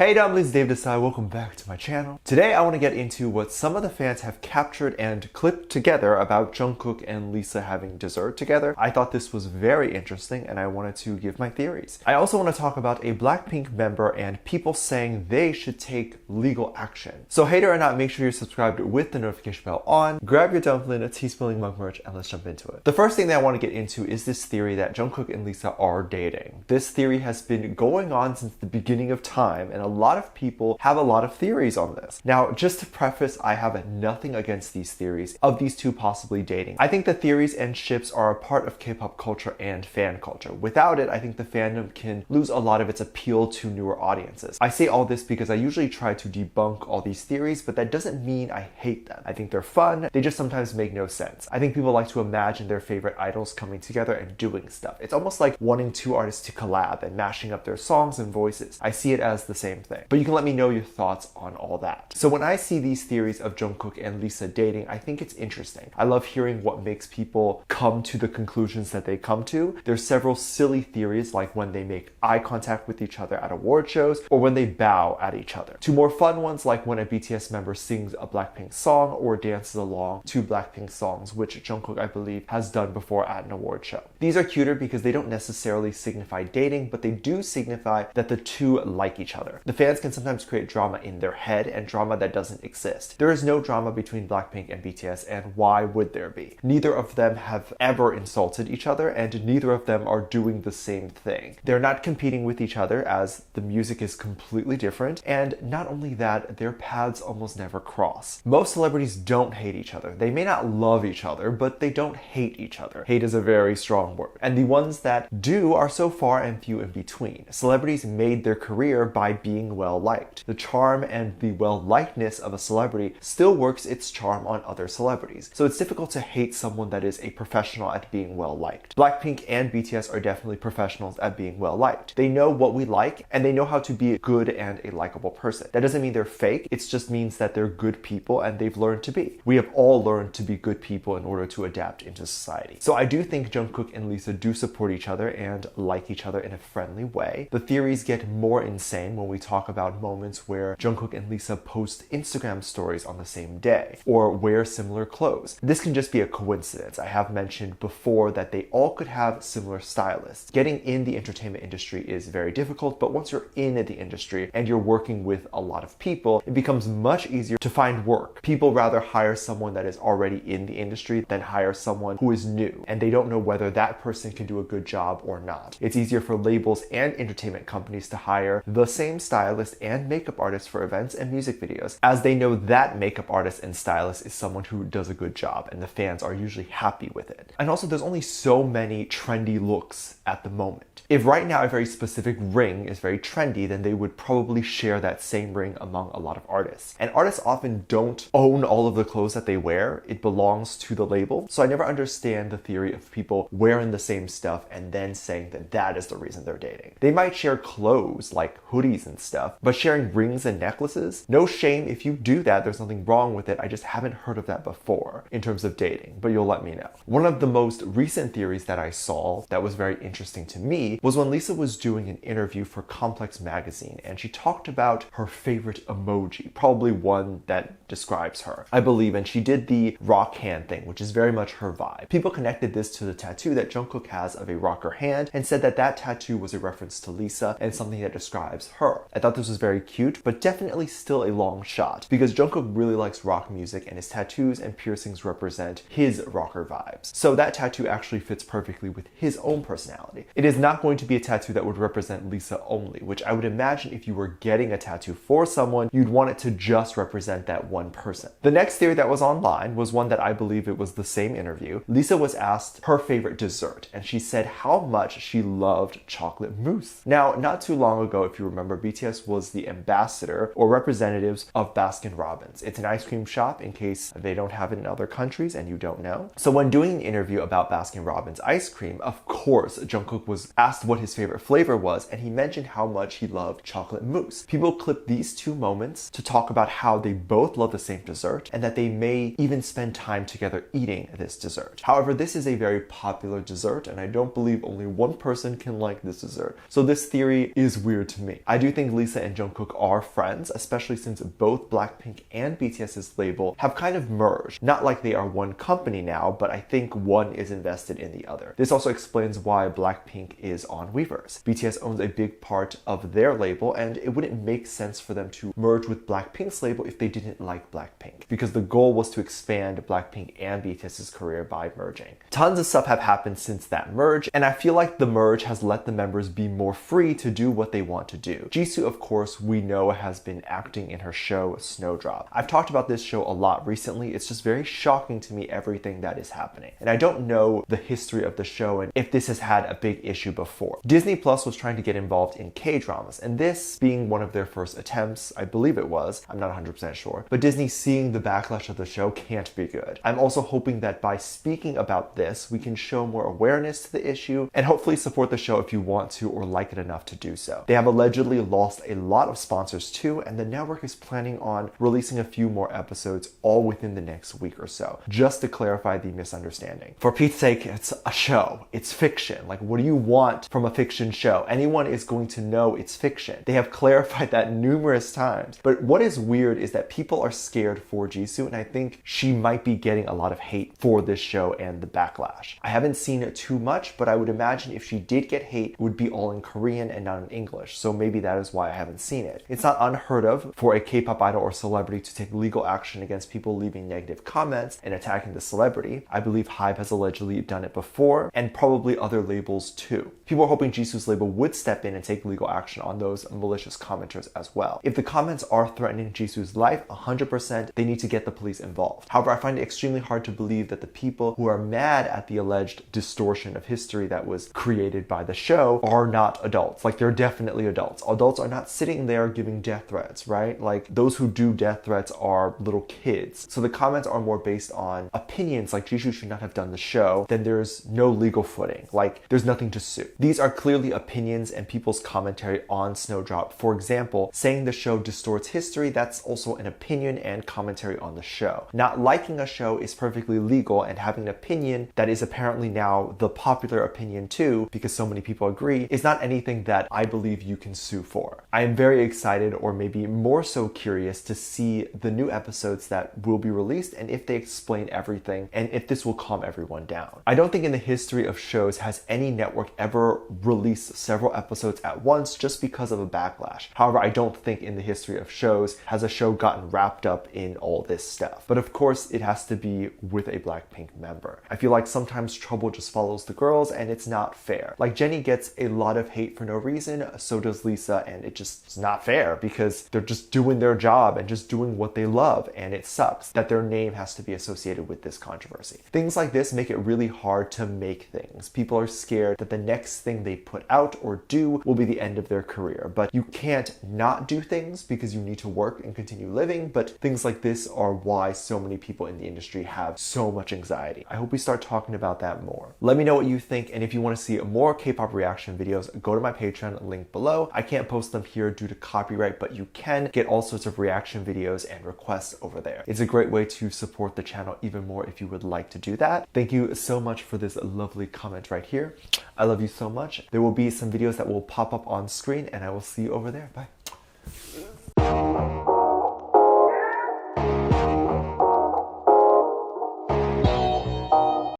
Hey dumplings, Dave Desai, welcome back to my channel. Today I want to get into what some of the fans have captured and clipped together about Jungkook and Lisa having dessert together. I thought this was very interesting and I wanted to give my theories. I also want to talk about a BLACKPINK member and people saying they should take legal action. So hater or not, make sure you're subscribed with the notification bell on, grab your dumpling, a tea-spilling mug merch, and let's jump into it. The first thing that I want to get into is this theory that Jungkook and Lisa are dating. This theory has been going on since the beginning of time and a lot of people have a lot of theories on this. Now, just to preface, I have nothing against these theories of these two possibly dating. I think the theories and ships are a part of K-pop culture and fan culture. Without it, I think the fandom can lose a lot of its appeal to newer audiences. I say all this because I usually try to debunk all these theories, but that doesn't mean I hate them. I think they're fun, they just sometimes make no sense. I think people like to imagine their favorite idols coming together and doing stuff. It's almost like wanting two artists to collab and mashing up their songs and voices. I see it as the same thing. But you can let me know your thoughts on all that. So when I see these theories of Jungkook and Lisa dating, I think it's interesting. I love hearing what makes people come to the conclusions that they come to. There's several silly theories like when they make eye contact with each other at award shows or when they bow at each other. To more fun ones like when a BTS member sings a BLACKPINK song or dances along to BLACKPINK songs, which Jungkook, I believe, has done before at an award show. These are cuter because they don't necessarily signify dating, but they do signify that the two like each other. The fans can sometimes create drama in their head and drama that doesn't exist. There is no drama between BLACKPINK and BTS, and why would there be? Neither of them have ever insulted each other and neither of them are doing the same thing. They're not competing with each other as the music is completely different, and not only that, their paths almost never cross. Most celebrities don't hate each other. They may not love each other, but they don't hate each other. Hate is a very strong word. And the ones that do are so far and few in between. Celebrities made their career by being well liked. The charm and the well-likedness of a celebrity still works its charm on other celebrities. So it's difficult to hate someone that is a professional at being well-liked. BLACKPINK and BTS are definitely professionals at being well-liked. They know what we like and they know how to be a good and a likable person. That doesn't mean they're fake, it just means that they're good people and they've learned to be. We have all learned to be good people in order to adapt into society. So I do think Jungkook and Lisa do support each other and like each other in a friendly way. The theories get more insane when we talk about moments where Jungkook and Lisa post Instagram stories on the same day or wear similar clothes. This can just be a coincidence. I have mentioned before that they all could have similar stylists. Getting in the entertainment industry is very difficult, but once you're in the industry and you're working with a lot of people, it becomes much easier to find work. People rather hire someone that is already in the industry than hire someone who is new and they don't know whether that person can do a good job or not. It's easier for labels and entertainment companies to hire the same stylist and makeup artist for events and music videos, as they know that makeup artist and stylist is someone who does a good job and the fans are usually happy with it. And also there's only so many trendy looks at the moment. If right now a very specific ring is very trendy, then they would probably share that same ring among a lot of artists. And artists often don't own all of the clothes that they wear. It belongs to the label. So I never understand the theory of people wearing the same stuff and then saying that that is the reason they're dating. They might share clothes like hoodies and stuff, but sharing rings and necklaces? No shame if you do that, there's nothing wrong with it. I just haven't heard of that before in terms of dating, but you'll let me know. One of the most recent theories that I saw that was very interesting to me was when Lisa was doing an interview for Complex magazine and she talked about her favorite emoji, probably one that describes her, I believe, and she did the rock hand thing, which is very much her vibe. People connected this to the tattoo that Jungkook has of a rocker hand and said that that tattoo was a reference to Lisa and something that describes her. I thought this was very cute, but definitely still a long shot because Jungkook really likes rock music and his tattoos and piercings represent his rocker vibes. So that tattoo actually fits perfectly with his own personality. It is not going to be a tattoo that would represent Lisa only, which I would imagine if you were getting a tattoo for someone, you'd want it to just represent that one person. The next theory that was online was one that I believe it was the same interview. Lisa was asked her favorite dessert and she said how much she loved chocolate mousse. Now, not too long ago, if you remember, BTS was the ambassador or representatives of Baskin-Robbins. It's an ice cream shop in case they don't have it in other countries and you don't know. So when doing an interview about Baskin-Robbins ice cream, of course, Jungkook was asked what his favorite flavor was and he mentioned how much he loved chocolate mousse. People clip these two moments to talk about how they both love the same dessert and that they may even spend time together eating this dessert. However, this is a very popular dessert and I don't believe only one person can like this dessert. So this theory is weird to me. I do think Lisa and Jungkook are friends, especially since both BLACKPINK and BTS's label have kind of merged. Not like they are one company now, but I think one is invested in the other. This also explains why BLACKPINK is on Weverse. BTS owns a big part of their label, and it wouldn't make sense for them to merge with BLACKPINK's label if they didn't like BLACKPINK, because the goal was to expand BLACKPINK and BTS's career by merging. Tons of stuff have happened since that merge, and I feel like the merge has let the members be more free to do what they want to do. Jisoo, of course, we know has been acting in her show Snowdrop. I've talked about this show a lot recently. It's just very shocking to me everything that is happening. And I don't know the history of the show and if this has had a big issue before. Disney Plus was trying to get involved in K-dramas, and this being one of their first attempts, I believe it was, I'm not 100% sure, but Disney seeing the backlash of the show can't be good. I'm also hoping that by speaking about this, we can show more awareness to the issue and hopefully support the show if you want to or like it enough to do so. They have allegedly lost a lot of sponsors too, and the network is planning on releasing a few more episodes all within the next week or so, just to clarify the misunderstanding. For Pete's sake, it's a show. It's fiction. Like, what do you want from a fiction show? Anyone is going to know it's fiction. They have clarified that numerous times. But what is weird is that people are scared for Jisoo, and I think she might be getting a lot of hate for this show and the backlash. I haven't seen it too much, but I would imagine if she did get hate, it would be all in Korean and not in English. So maybe that is why I haven't seen it. It's not unheard of for a K-pop idol or celebrity to take legal action against people leaving negative comments and attacking the celebrity. I believe HYBE has allegedly done it before, and probably other labels too. People are hoping Jisoo's label would step in and take legal action on those malicious commenters as well. If the comments are threatening Jisoo's life, 100% they need to get the police involved. However, I find it extremely hard to believe that the people who are mad at the alleged distortion of history that was created by the show are not adults. Like, they're definitely adults. Adults are not sitting there giving death threats, right? Like, those who do death threats are little kids. So the comments are more based on opinions, like Jisoo should not have done the show, then there's no legal footing. Like, there's nothing to sue. These are clearly opinions and people's commentary on Snowdrop. For example, saying the show distorts history, that's also an opinion and commentary on the show. Not liking a show is perfectly legal, and having an opinion that is apparently now the popular opinion too, because so many people agree, is not anything that I believe you can sue for. I am very excited, or maybe more so curious, to see the new episodes that will be released and if they explain everything and if this will calm everyone down. I don't think in the history of shows has any network ever released several episodes at once just because of a backlash. However, I don't think in the history of shows has a show gotten wrapped up in all this stuff. But of course, it has to be with a BLACKPINK member. I feel like sometimes trouble just follows the girls, and it's not fair. Like, Jennie gets a lot of hate for no reason, so does Lisa, and it just is not fair because they're just doing their job and just doing what they love, and it sucks that their name has to be associated with this controversy. Things like this make it really hard to make things. People are scared that the next thing they put out or do will be the end of their career, but you can't not do things because you need to work and continue living. But things like this are why so many people in the industry have so much anxiety. I hope we start talking about that more. Let me know what you think, and if you want to see more K-pop reaction videos, go to my Patreon, link below. I can't post them here due to copyright, but you can get all sorts of reaction videos and requests over there. It's a great way to support the channel even more if you would like to do that. Thank you so much for this lovely comment right here. I love you so much. There will be some videos that will pop up on screen, and I will see you over there. Bye.